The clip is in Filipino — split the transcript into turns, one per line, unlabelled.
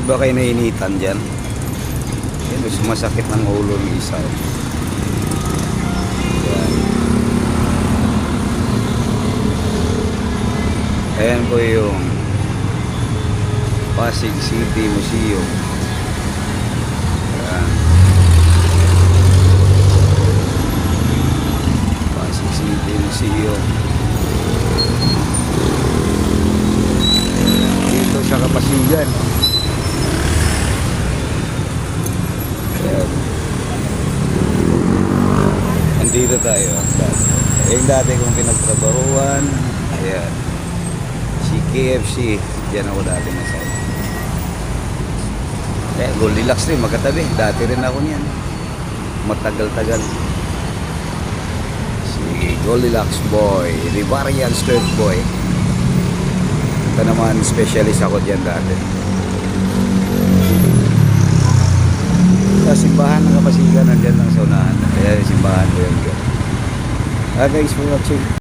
Di ba kayo nainitan dyan? Yan, sumasakit ng ulo ng isa. Yan. Ayan po yung Pasig City Museum. Ayan. Pasig City Museum. Dito sa Kapasigan. Ayan. Nandito tayo. Yung dati kong pinagtrabahuan. Ayan. Si KFC. Diyan ako dati masaya. Goldilocks rin, magkatabi. Dati rin ako niyan. Matagal-tagal. Si Goldilocks Boy. Rivarian Skirt Boy. Ito naman, specialist ako diyan dati. Sa simbahan ng Kapasigan, nandyan lang sa unahan. Kaya simbahan ko yun. Thanks for watching.